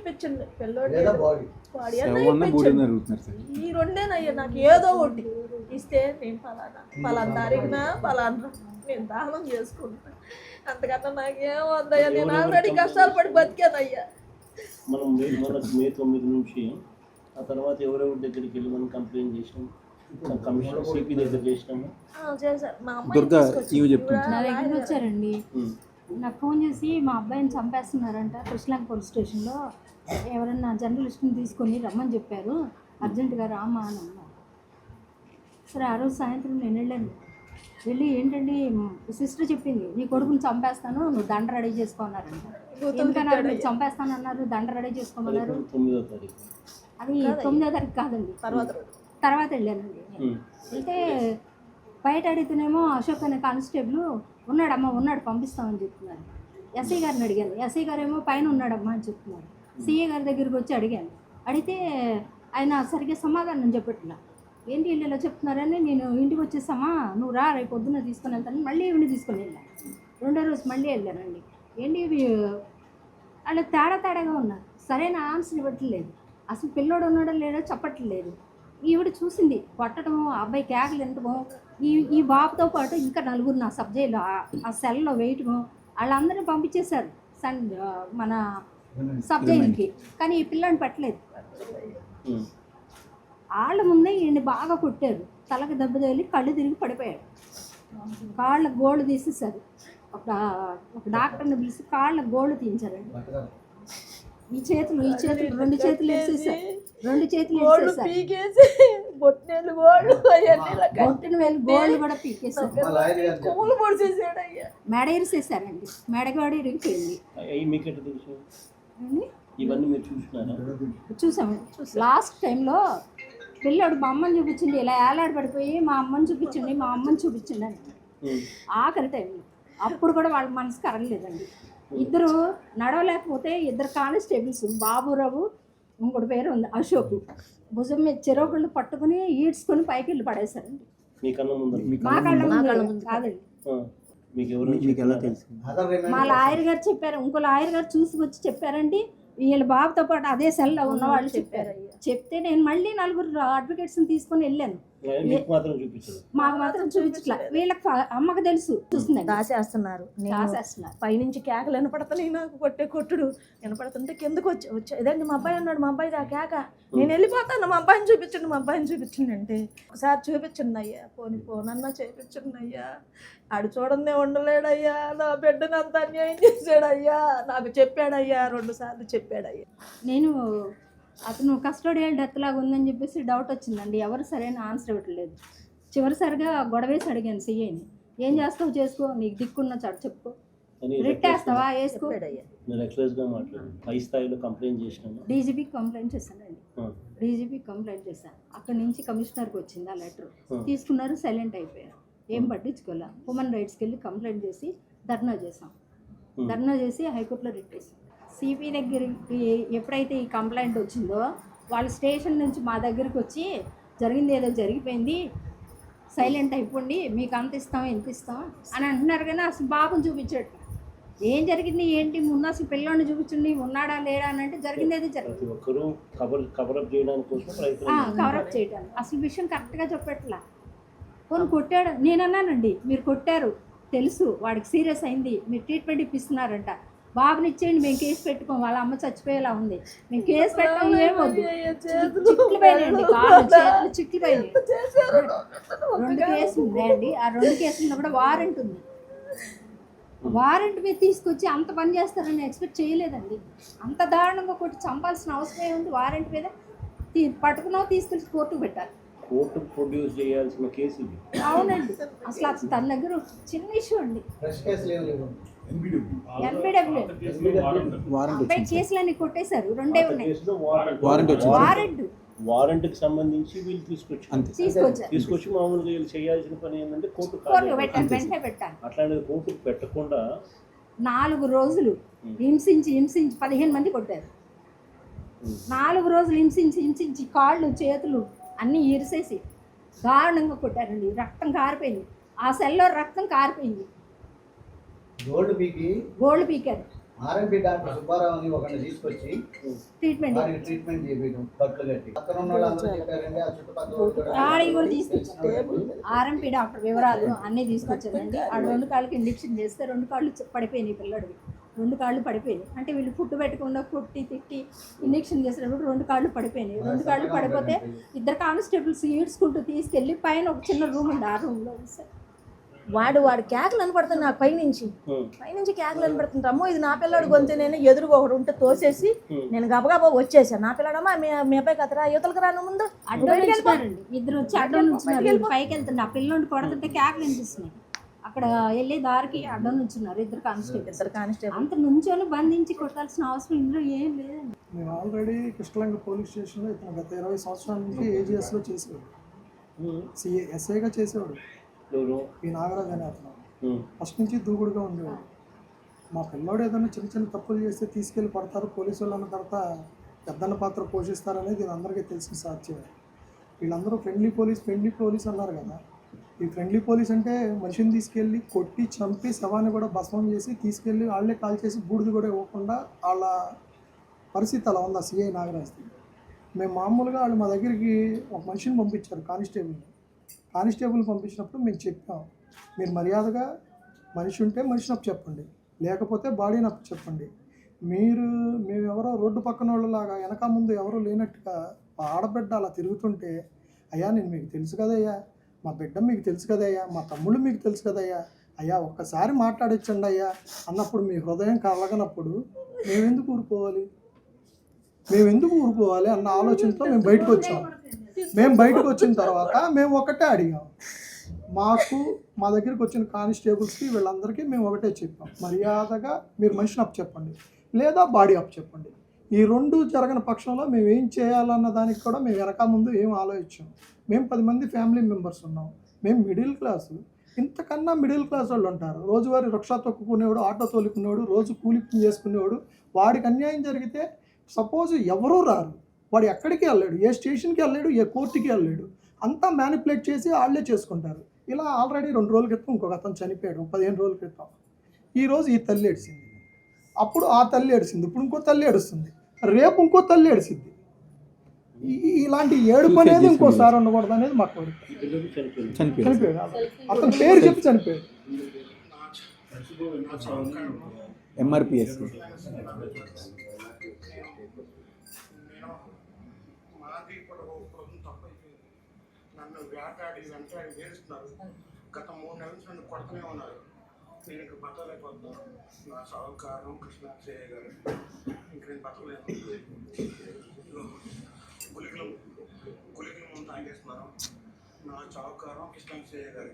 ఇప్పించండి పిల్లోడు వాడు ఈ రెండేనయ్యా నాకు ఏదో ఒకటి ఇస్తే నేను పలానా తారీఖున పలానా నేను దానం చేసుకుంటా. అంతకన్నా నాకేం వద్దయ్యా, నేను ఆల్రెడీ కష్టాలు పడి బతికానయ్యా. మనం మే 9 నుంచి ఆ తర్వాత ఎవరెవరి దగ్గరికి వెళ్ళి మనం కంప్లైంట్ చేసినాం, కమిషనర్ సిపి దగ్గర చేసినాము. మా అమ్మాయి నా దగ్గర వచ్చారండి, నాకు ఫోన్ చేసి మా అబ్బాయిని చంపేస్తున్నారంట కృష్ణలంక పోలీస్ స్టేషన్లో, ఎవరన్నా జర్నలిస్ట్ని తీసుకొని రమ్మని చెప్పారు, అర్జెంటుగా రామా అని అన్నారు. సరే ఆ రోజు సాయంత్రం నేను వెళ్ళి ఏంటండి సిస్టర్ చెప్పింది, నీ కొడుకుని చంపేస్తాను, నువ్వు దండ రెడీ చేసుకోన్నారంట. ఎందుకన్నారు మీరు చంపేస్తాను అన్నారు, దండ రెడీ చేసుకోమన్నారు. అది 9వ తారీఖు కాదండి, తర్వాత వెళ్ళానండి. వెళ్తే బయట అడిగితేనేమో అశోక్ అనే కానిస్టేబుల్ ఉన్నాడమ్మా ఉన్నాడు పంపిస్తామని చెప్తున్నారు. ఎస్ఐ గారిని అడిగాను, ఎస్ఐ గారు ఏమో పైన ఉన్నాడమ్మా అని చెప్తున్నారు. సిఏ గారి దగ్గరికి వచ్చి అడిగితే ఆయన సరిగ్గా సమాధానం చెప్పట్లా. ఏంటి వీళ్ళు ఇలా చెప్తున్నారని నేను ఇంటికి వచ్చేసామా, నువ్వు రా రేపు పొద్దున్న తీసుకొని వెళ్తాను. మళ్ళీ ఈవిని తీసుకొని వెళ్ళాను. 2వ రోజు మళ్ళీ వెళ్ళానండి. ఏంటి వాళ్ళు తేడాగా ఉన్నారు, సరైన ఆన్సర్ ఇవ్వట్లేదు, అసలు పిల్లోడు ఉన్నాడో లేడో చెప్పట్లేదు. ఈవిడ చూసింది కొట్టడము, అబ్బాయి కేకలు వినటము, ఈ బాబుతో పాటు ఇంకా 4 నా సబ్జెక్టులు ఆ సెల్లో వేయటము, వాళ్ళందరినీ పంపించేశారు మన సబ్జెక్టులకి. కానీ ఈ పిల్లని పెట్టలేదు. వాళ్ళ ముందే ఈయన్ని బాగా కొట్టారు, తలకి దెబ్బ తగిలి కళ్ళు తిరిగి పడిపోయాడు. కాళ్ళ గోళ్ళు తీసేసారు. ఒక డాక్టర్ని పిలిచి కాళ్ళ గోళ్ళు తీయించారండి. ఈ చేతులు 2 చేతులు వేసేసారు, 2 చేతులు బొట్టిన వేలు గోళ్ళు కూడా పీకేసారు, మెడ ఇరిసేసారండి. మెడగాడు ఇరిగిపోయింది. చూసాము. లాస్ట్ టైంలో పిల్లడు మా అమ్మని చూపించండి, ఇలా ఏలాడ పడిపోయి మా అమ్మని చూపించండి అని ఆఖరి టైంలో. అప్పుడు కూడా వాళ్ళ మనసు కరగలేదండి. ఇద్దరు నడవలేకపోతే 2 కానిస్టేబుల్స్, బాబురావు ఇంకోటి పేరు ఉంది అశోక్, భుజం మీద చెరొకళ్ళు పట్టుకుని ఈడ్చుకొని పైకి వెళ్ళి పడేశారండి. మా కళ్ళ ముందు కాదండి. మా లాయర్ గారు చెప్పారు, ఇంకో లాయర్ గారు చూసి వచ్చి చెప్పారండి, వీళ్ళ బాబుతో పాటు అదే సెల్లో ఉన్నవాళ్ళు చెప్పారు. చెప్తే నేను మళ్ళీ 4 అడ్వకేట్స్ని తీసుకొని వెళ్ళాను. మాకు మాత్రం చూపించట్లా, వీళ్ళకి అమ్మకు తెలుసు, చూస్తున్నాను దాసేస్తున్నారు. పైనుంచి కేకలు వినపడుతున్నాయి, నాకు కొట్టుడు వినపడుతుంటే కిందకు వచ్చి ఇదండి మా అబ్బాయి అన్నాడు, మా అబ్బాయి ఆ కేక, నేను వెళ్ళిపోతాను, మా అబ్బాయిని చూపించండి అంటే, ఒకసారి చూపించండి అయ్యా, పోనన్నా చేపించండి అయ్యా, ఆడు చూడండి ఉండలేడయ్యా, నా బిడ్డను అంత అన్యాయం చేశాడయ్యా, నాకు చెప్పాడయ్యా, 2 సార్లు చెప్పాడయ్యా. నేను అతను కస్టోడియల్ డెత్ లాగా ఉందని చెప్పేసి డౌట్ వచ్చిందండి, ఎవరు సరైన ఆన్సర్ ఇవ్వట్లేదు. చివరిసారిగా గొడవేసి అడిగాను సిఐని, ఏం చేస్తావు చేసుకో, నీకు దిక్కున్న చాటు చెప్పుకో, రిట్టేస్తావా వేసుకో. డీజీపీకి కంప్లైంట్ చేశానండి, డీజీపీకి కంప్లైంట్ చేశాను. అక్కడి నుంచి కమిషనర్కి వచ్చింది ఆ లెటర్, తీసుకున్నారు, సైలెంట్ అయిపోయారు, ఏం పట్టించుకోలే. హ్యూమన్ రైట్స్కి వెళ్ళి కంప్లైంట్ చేసి ధర్నా చేసి హైకోర్టులో రిట్టేసాం. సిపి దగ్గరికి ఎప్పుడైతే ఈ కంప్లైంట్ వచ్చిందో, వాళ్ళ స్టేషన్ నుంచి మా దగ్గరికి వచ్చి జరిగింది ఏదో జరిగిపోయింది, సైలెంట్ అయిపోండి, మీకు అంత ఇస్తాం ఎంత ఇస్తాం అని అంటున్నారు. కానీ అసలు బాబుని చూపించట్టు, ఏం జరిగింది ఏంటి, ముందు అసలు పిల్లోని చూపించండి, ఉన్నాడా లేడా అని అంటే జరిగింది ఏదో జరిగింది, కవరప్ చేయడానికి అసలు విషయం కరెక్ట్గా చెప్పట్లా. కొన్ని కొట్టాడు, నేను అన్నానండి మీరు కొట్టారు తెలుసు, వాడికి సీరియస్ అయింది, మీరు ట్రీట్మెంట్ ఇప్పిస్తున్నారంట, బాబుని ఇచ్చేయండి, మేము కేసు పెట్టుకోం, వాళ్ళ అమ్మ చచ్చిపోయేలా ఉంది, మేము కేసు పెట్టాం, ఏమొద్దు, చిట్లు పోయినాయండి, కాళ్ళు చేతులు చిట్లు పోయినాయి. 2 కేసులు ఉన్నాయండి, ఆ 2 కేసుల్లో కూడా వారెంట్ ఉంది. వారెంట్ మీద తీసుకొచ్చి అంత పని చేస్తారని ఎక్స్పెక్ట్ చేయలేదండి. అంత దారుణంగా కొట్టి చంపాల్సిన అవసరం ఏముంది, వారెంట్ మీద పట్టుకున్నావు తీసుకెళ్ళి కోర్టుకు పెట్టాలి. కోర్టు ప్రొడ్యూస్ చేయాల్సిన కేసు ఇది. అవునండి, అసలు తన దగ్గర చిన్న ఇష్యూ అండి, కేసులన్నీ కొట్టేశారు, 2 ఉన్నాయి. వారెంట్కి సంబంధించి వీళ్ళు తీసుకొచ్చి మామూలుగా వీళ్ళు చేయాల్సిన పని ఏంటంటే కోర్టు పెట్టాలి. అట్లాంటిది కోర్టుకు పెట్టకుండా 4 రోజులు హింసించి 15 మంది కొట్టారు. 4 రోజులు హింసించి కాళ్ళు చేతులు అన్నీ ఇరిసేసి దారుణంగా కొట్టారండి. రక్తం కారిపోయింది, ఆ సెల్లో రక్తం కారిపోయింది. గోల్డ్ పీకారు. ఆర్ఎంపీ డాక్టర్ సుబ్బారావు అని ఒకరిని తీసుకొచ్చి ట్రీట్మెంట్ వారికి ట్రీట్మెంట్ చేయడం కట్లు కట్టి అక్కడ ఉన్న వాళ్ళు అందరూ చెప్పారండి ఆ చుట్టుపక్కల వాళ్ళు కూడా ఆడికి కూడా తీసుకొచ్చారు. ఆర్ఎంపీ డాక్టర్ వివరాలు అన్నీ తీసుకొచ్చారండి. ఆ 2 కాళ్ళకి ఇంజెక్షన్ చేస్తే 2 కాళ్ళు పడిపోయినాయి పిల్లడివి. 2 కాళ్ళు పడిపోయినాయి. అంటే వీళ్ళు ఫుడ్ పెట్టకుండా కొట్టి తిట్టి ఇంజెక్షన్ చేసినప్పుడు 2 కాళ్ళు పడిపోయినాయి. 2 కాళ్ళు పడిపోతే 2 కానిస్టేబుల్స్ ఈడ్చుకుంటూ తీసుకెళ్ళి పైన ఒక చిన్న రూమ్ ఉంది. ఆ రూమ్లో సార్ వాడు కేకలు అనపడుతుంది నాకు పైనుంచి కేకలు అనపడుతుంది. అమ్మో ఇది నా పిల్లాడు గొంతు. నేను ఎదురుగా ఒకడు ఉంటే తోసేసి నేను గబగబా వచ్చేసాను. నా పిల్లాడమ్మా మీ అబ్బాయి కదరా యువతలకు రాను ముందు అడ్డం నిలిచినారండి. 2 వచ్చి అడ్డం నుంచున్నారు. పైకి వెళ్తుండే ఆ పిల్లోని కొడుతుంటే కేకలు వినిపిస్తున్నాయి. అక్కడ వెళ్ళే దారికి అడ్డం నుంచున్నారు 2 కానిస్టేబుల్. అంత నుంచొని బంధించి కొట్టాల్సిన అవసరం ఇందులో ఏం లేదండి. మేము ఆల్రెడీ కృష్ణలంక పోలీస్ స్టేషన్లో ఇతను గత 20 సంవత్సరాల నుంచి ఏజీఎస్లో చేసేవాడు. ఎస్ఐగా చేసేవాడు. ఈ నాగరాజు అనే అతను ఫస్ట్ నుంచి దూకుడుగా ఉండేవాడు. మా పిల్లోడు ఏదైనా చిన్న చిన్న తప్పులు చేస్తే తీసుకెళ్ళి పడతారు, పోలీసు వాళ్ళు అన్న తర్వాత పెద్దన్న పాత్ర పోషిస్తారనేది ఇది అందరికీ తెలిసిన సాధ్యమే. వీళ్ళందరూ ఫ్రెండ్లీ పోలీస్ అన్నారు కదా. ఈ ఫ్రెండ్లీ పోలీస్ అంటే మనిషిని తీసుకెళ్ళి కొట్టి చంపి శవాన్ని కూడా భస్మం చేసి తీసుకెళ్ళి వాళ్ళే కాల్ చేసి బూడిది కూడా ఇవ్వకుండా వాళ్ళ పరిస్థితి అలా ఉంది. సిఐ నాగరాజ్ది. మేము మామూలుగా వాళ్ళు మా దగ్గరికి ఒక మనిషిని పంపించారు, కానిస్టేబుల్ పంపించినప్పుడు మేము చెప్పాం, మీరు మర్యాదగా మనిషి ఉంటే మనిషిని అప్పు చెప్పండి, లేకపోతే బాడీని అప్పు చెప్పండి. మేమెవరో రోడ్డు పక్కన వాళ్ళలాగా వెనక ముందు ఎవరో లేనట్టుగా ఆడబిడ్డ అలా తిరుగుతుంటే, అయ్యా నేను మీకు తెలుసు కదయ్యా, మా బిడ్డ మీకు తెలుసు కదయ్యా, మా తమ్ముళ్ళు మీకు తెలుసు కదయ్యా, అయ్యా ఒక్కసారి మాట్లాడించండి అయ్యా అన్నప్పుడు మీ హృదయం కలగనప్పుడు మేమెందుకు ఊరుకోవాలి అన్న ఆలోచనతో మేము బయటకు వచ్చాం. మేము బయటకు వచ్చిన తర్వాత మేము ఒకటే అడిగాం. మా దగ్గరికి వచ్చిన కానిస్టేబుల్స్కి వీళ్ళందరికీ మేము ఒకటే చెప్పాం, మర్యాదగా మీరు మనిషిని అప్పు చెప్పండి లేదా బాడీ అప్పు చెప్పండి. ఈ 2 జరగని పక్షంలో మేము ఏం చేయాలన్న దానికి కూడా మేము వెనక ముందు ఏం ఆలోచించాం. మేము 10 మంది ఫ్యామిలీ మెంబర్స్ ఉన్నాం. మేము మిడిల్ క్లాసు. ఇంతకన్నా మిడిల్ క్లాస్ వాళ్ళు ఉంటారు. రోజువారీ రిక్షా తొక్కుకునేవాడు, ఆటో తోలుకునేవాడు, రోజు కూలి పని చేసుకునేవాడు. వాడికి అన్యాయం జరిగితే సపోజ్ ఎవరూ రారు, వాడు ఎక్కడికి వెళ్ళాడు, ఏ స్టేషన్కి వెళ్ళాడు, ఏ కోర్టుకి వెళ్ళాడు, అంతా మ్యానిపులేట్ చేసి వాళ్ళే చేసుకుంటారు. ఇలా ఆల్రెడీ 2 రోజుల క్రితం ఇంకొక అతను చనిపోయాడు, 15 రోజుల క్రితం. ఈరోజు ఈ తల్లి ఏడిసింది, అప్పుడు ఆ తల్లి ఏడిసింది, ఇప్పుడు ఇంకో తల్లి ఏడుస్తుంది, రేపు ఇంకో తల్లి ఏడిసింది. ఇలాంటి ఏడుపు అనేది ఇంకోసారి ఉండకూడదు అనేది మా కోరిక. చనిపోయాడు, అతని పేరు చెప్పి చనిపోయాడు. MRPS నన్ను వేటాడి వేస్తున్నారు. గత 3 నెలల నుంచి నన్ను కొడుతూనే ఉన్నారు. నేను ఇంక బతకలేకపోతున్నాను. నా సాగు కారణం కృష్ణాక్షయ్య గారు. ఇంక నేను బతకలేను. గులికలు ముందు తాగేస్తున్నాను. నా చావు కారణం కృష్ణాక్షయ్య గారు.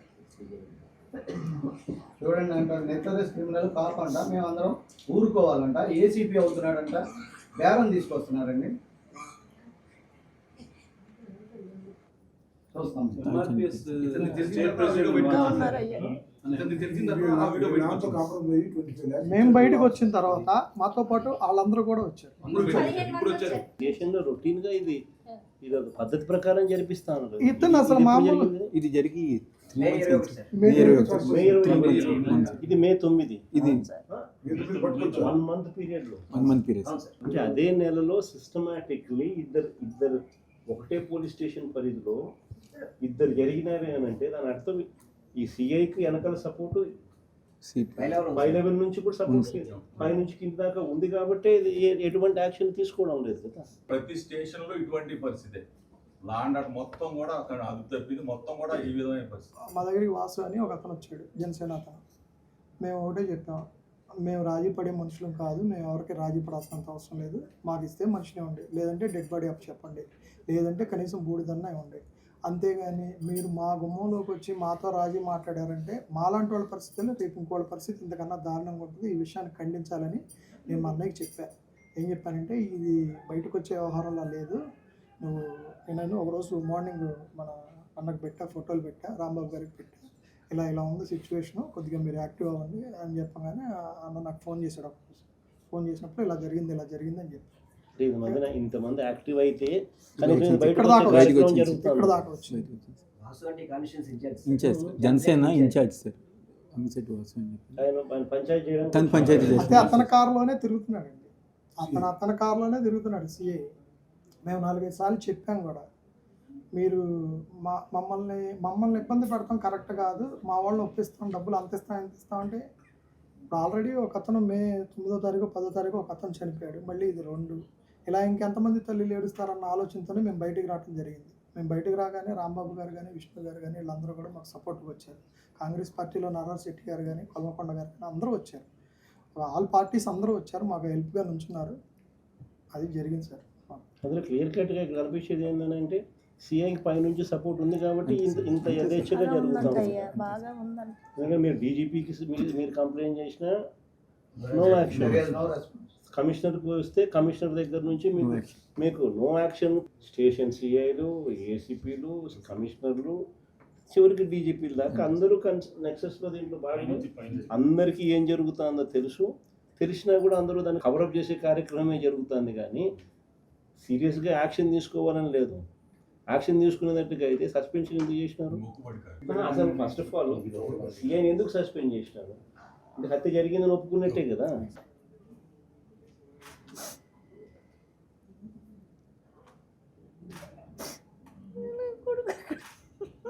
చూడండి అంటారు నెట్లెస్ క్రిమినల్ కాకుండా మేమందరం ఊరుకోవాలంట. ఏసీపీ అవుతున్నాడంట, బేరం తీసుకొస్తున్నారండి. చూస్తాం. మేము బయటకు వచ్చిన తర్వాత మాతో పాటు వాళ్ళందరూ కూడా వచ్చారు. దేశంలో రొటీన్ గా ఇది ఒక పద్ధతి ప్రకారం జరిపిస్తాను. ఇతను అసలు మామూలు ఇది జరిగి ఇది మే 9. ఇది 1 month పీరియడ్ లో అంటే అదే నెలలో సిస్టమాటిక్లీ ఇద్దరు ఒకటే పోలీస్ స్టేషన్ పరిధిలో ఇద్దరు జరిగినారే అని అంటే దాని అర్థం ఈ సిఐకి వెనకాల సపోర్టు పై లెవెల్ నుంచి కూడా సపోర్ట్ పై నుంచి కింద దాకా ఉంది కాబట్టి ఎటువంటి యాక్షన్ తీసుకోవడం లేదు కదా. ప్రతి స్టేషన్ లో ఇటువంటి పరిస్థితి లాండ్ మొత్తం కూడా అక్కడ అదుపు తప్పింది, మొత్తం కూడా ఈ విధమైన పరిస్థితి. మా దగ్గరికి వాసు అని ఒక అతను వచ్చాడు, జనసేన అతను. మేము ఒకటే చెప్పాం, మేము రాజీ పడే మనుషులం కాదు, మేము ఎవరికి రాజీ పడాల్సినంత అవసరం లేదు, మాకు ఇస్తే మనిషినే ఉండే, లేదంటే డెడ్ బాడీ అప్ చెప్పండి, లేదంటే కనీసం బూడిదన్నా ఇవ్వండి. అంతేగాని మీరు మా గుమ్మంలోకి వచ్చి మాతో రాజీ మాట్లాడారంటే మాలాంటి వాళ్ళ పరిస్థితుల్లో రేపు ఇంకోళ్ళ పరిస్థితి ఇంతకన్నా దారుణంగా ఉంటుంది. ఈ విషయాన్ని ఖండించాలని నేను మా అన్నయ్యకి చెప్పాను. ఏం చెప్పానంటే ఇది బయటకు వచ్చే వ్యవహారంలో లేదు, నేను ఒకరోజు మార్నింగ్ మన అన్నకు పెట్టా, ఫోటోలు పెట్టా, రాంబాబు గారికి పెట్టా, ఇలా ఉంది సిచ్యువేషను, కొద్దిగా మీరు యాక్టివ్ అవ్వండి అని చెప్పగానే అన్న నాకు ఫోన్ చేశాడు. ఫోన్ చేసినప్పుడు ఇలా జరిగింది అని చెప్పి ఇంతమంది యాక్టివ్ అయితే ఇక్కడ దాకా వచ్చింది. Janasena incharge sir. అమిసెట్ వాసు అని చెప్పి ఆయన పంచాయతీ చేయడం తను పంచాయతీ అయితే చేస్తున్నాడు. అతని కారులోనే తిరుగుతున్నాడండి, అతని కారులోనే తిరుగుతున్నాడు సిఐ. మేము 4-5 సార్లు చెప్పాం కూడా, మీరు మమ్మల్ని ఇబ్బంది పెడతాం కరెక్ట్ కాదు, మా వాళ్ళని ఒప్పిస్తాం, డబ్బులు అంత ఇస్తాం అంటే ఇప్పుడు ఆల్రెడీ ఒక అతను మే 9వ తారీఖు 10వ తారీఖు ఒక అతను చనిపోయాడు, మళ్ళీ ఇది 2. ఇలా ఇంకెంతమంది తల్లిలు ఏడుస్తారన్న ఆలోచనతోనే మేము బయటికి రావడం జరిగింది. మేము బయటకు రాగానే రాంబాబు గారు కానీ విష్ణు గారు కానీ వీళ్ళందరూ కూడా మాకు సపోర్ట్గా వచ్చారు. కాంగ్రెస్ పార్టీలో నారాయణ శెట్టి గారు కానీ కొల్మకొండ గారు కానీ అందరూ వచ్చారు, ఆల్ పార్టీస్ అందరూ వచ్చారు, మాకు హెల్ప్గా నుంచున్నారు. అది జరిగింది సార్. అందులో క్లియర్ కట్గా కనిపించేది ఏంటంటే సిఐకి పైనుంచి సపోర్ట్ ఉంది కాబట్టి ఇంత యథేచ్ఛగా జరుగుతుంది. బాగా ఉందండి. ఎందుకంటే మీరు డీజీపీకి మీరు కంప్లైంట్ చేసినా నో యాక్షన్, కమిషనర్కి వస్తే కమిషనర్ దగ్గర నుంచి మీకు నో యాక్షన్. స్టేషన్ సిఐలు, ఏసీపీలు, కమిషనర్లు, చివరికి డీజీపీలు దాకా అందరూ నెక్సెస్లో దీంట్లో భాగంగా అందరికీ ఏం జరుగుతుందో తెలిసినా కూడా అందరూ దాన్ని కవరప్ చేసే కార్యక్రమమే జరుగుతుంది. కానీ సీరియస్గా యాక్షన్ తీసుకోవాలని లేదు. యాక్షన్ తీసుకునేటట్టుగా అయితే సస్పెన్షన్ ఎందుకు చేసినారు? అసలు ఫస్ట్ ఆఫ్ ఆల్ సిఐని ఎందుకు సస్పెండ్ చేసినారు అంటే హత్య జరిగిందని ఒప్పుకున్నట్టే కదా.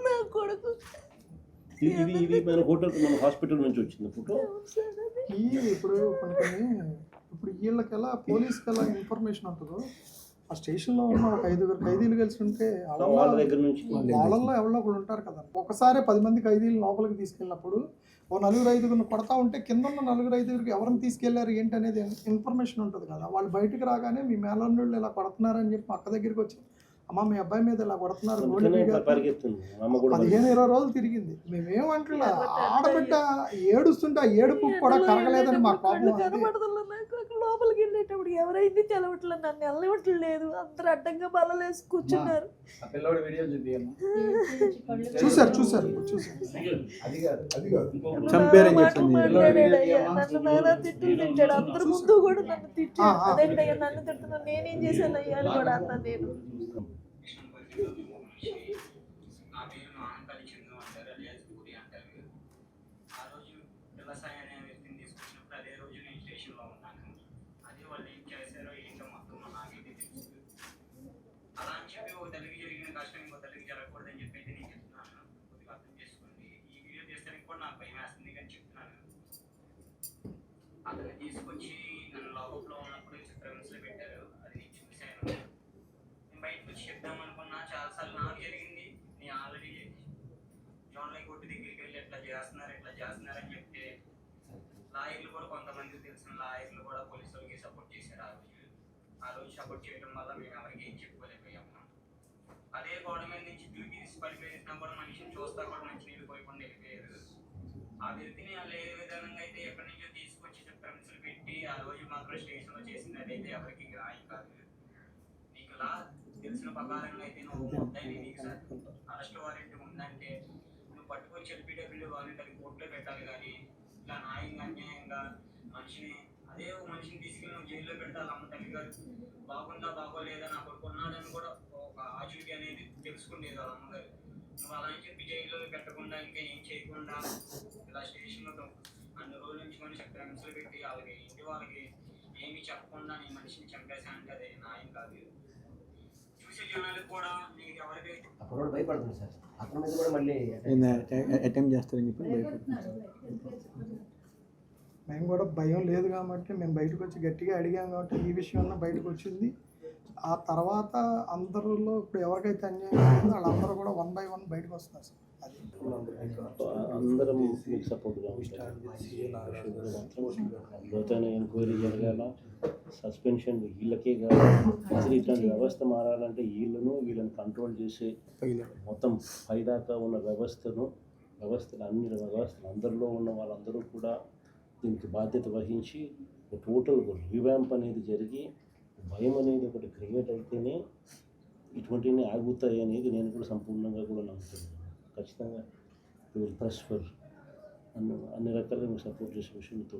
నా కొడుకు ఇది మన హాస్పిటల్ నుంచి వచ్చింది ఫోటో. ఇప్పుడు ఇప్పుడు వీళ్ళకి ఎలా పోలీస్కి ఎలా ఇన్ఫర్మేషన్ ఉంటుందో, ఆ స్టేషన్లో ఉన్న ఒక 5 ఖైదీలు కలిసి ఉంటే వాళ్ళ దగ్గర నుంచి వాళ్ళల్లో ఎవరో ఒకళ్ళు ఉంటారు కదా. ఒకసారి 10 మంది ఖైదీలు లోపలికి తీసుకెళ్ళినప్పుడు ఓ 4-5 కొడతా ఉంటే కింద ఉన్న 4-5 ఎవరిని తీసుకెళ్లారు ఏంటి అనేది ఇన్ఫర్మేషన్ ఉంటుంది కదా. వాళ్ళు బయటకు రాగానే మీ మేనల్లుళ్ళు ఇలా కొడుతున్నారని చెప్పి మా అక్క దగ్గరికి వచ్చి, అమ్మ మీ అబ్బాయి మీద ఇలా కొడుతున్నారు, 15-20 రోజులు తిరిగింది. మేమేమంటున్నా ఆడబిడ్డ ఏడుస్తుంటే ఆ ఏడుపు కూడా కరగలేదని మా కోపం. లోపలికి వెళ్ళేటప్పుడు ఎవరైంది తెలవట్లేదు, నన్ను వెళ్ళవట్లేదు, అందరు అడ్డంగా బలలేసి కూర్చున్నారు. చూసారు చంపారని చెప్పింది. నన్ను నానా తిట్టులు తిట్టాడు, అందరి ముందు కూడా నన్ను తిట్టాడు. అదేంటయ్యా నన్ను తిడుతున్నాను, నేనేం చేశాను అయ్యా అని కూడా అన్నా. నేను అతను తీసుకొచ్చి నన్ను లాకప్లో ఉన్నప్పుడు చిత్రహింసలు పెట్టారు, అది నేను చూశాను. నేను బయటకు వచ్చి చెప్దాం అనుకున్నా, చాలాసార్లు నాకు జరిగింది. నేను ఆల్రెడీ జోన్లై కొట్టు దగ్గరికి వెళ్ళి ఎట్లా చేస్తున్నారని చెప్తే లాయర్లు కూడా కొంతమంది తెలిసిన లాయర్లు కూడా పోలీసు వాళ్ళకి సపోర్ట్ చేశారు. ఆ రోజు సపోర్ట్ చేయడం వల్ల మేము ఎవరికి ఏం చెప్పుకోలేకపోయాము. అదే గోడ మీద నుంచి దూకి తీసి పడిపోయినా కూడా మనిషిని చూస్తా కూడా మంచి నీళ్ళు పోయకుండా వెళ్ళిపోయారు. ఆ వ్యక్తిని వాళ్ళు ఏ విధంగా అయితే ఎక్కడి నుంచో తీసుకొచ్చి చిత్రహింసలు పెట్టి ఆ రోజు మాత్రం స్టేషన్లో చేసినట్టయితే ఎవరికి గ్రాహ్యం కాదు. నీకు లా తెలిసిన ప్రకారంగా అయితే నువ్వు ముద్దాయిని నీకు అరెస్ట్ వారెంట్ ఉందంటే నువ్వు పట్టుకొని LPW వాళ్ళని దాన్ని కోర్టులో పెట్టాలి. కానీ ఇలా న్యాయంగా అన్యాయంగా అదే మనిషిని తీసుకెళ్ళి నువ్వు జైల్లో పెట్టాలి. అమ్మ తల్లి గారు బాగుందా బాగోలేదా, నా కొడుకు ఉన్నాడని కూడా ఒక ఆచూకీ అనేది తెలుసుకునేది వాళ్ళ అమ్మగారు. నువ్వు అలా అని చెప్పి జైల్లో పెట్టకుండా ఇంకా ఏం చేయకుండా ఇలా స్టేషన్లో అన్ని రోజుల నుంచి కొన్ని చిత్రహింసలు పెట్టి వాళ్ళకి ఏమి చెప్పకుండా నీ మనిషిని చంపేసా అంటే అది న్యాయం కాదు. చూసే జనాలకు కూడా నీకు ఎవరికైతే అప్పుడు భయపడుతుంది సార్, అతని మీద కూడా మళ్ళీ అటెంప్ట్ చేస్తారని చెప్పి మేము కూడా భయం లేదు కాబట్టి మేము బయటకు వచ్చి గట్టిగా అడిగాం కాబట్టి ఈ విషయంలో బయటకు వచ్చింది. ఆ తర్వాత అందరిలో ఇప్పుడు ఎవరికైతే అన్యాయం అవుతుందో వాళ్ళందరూ కూడా 1 by 1 బయటకు వస్తున్నారు సార్. అది అందరం మీకు సపోర్ట్గా ఉంటారు. లోతైన ఎంక్వైరీ జరగాల, సస్పెన్షన్ వీళ్ళకే కాదు. అసలు ఇట్లాంటి వ్యవస్థ మారాలంటే వీళ్ళని కంట్రోల్ చేసే మొత్తం పైదాకా ఉన్న వ్యవస్థలు అన్ని వ్యవస్థలు అందరిలో ఉన్న వాళ్ళందరూ కూడా దీనికి బాధ్యత వహించి టోటల్ రివ్యాంప్ అనేది జరిగి భయం అనేది ఒకటి క్రియేట్ అయితేనే ఇటువంటివి ఆగుతాయి అనేది నేను కూడా సంపూర్ణంగా కూడా నమ్ముతున్నాను. ఖచ్చితంగా విల్ ప్రెస్ ఫర్ అన్ని రకాలుగా సపోర్ట్ చేసే విషయంతో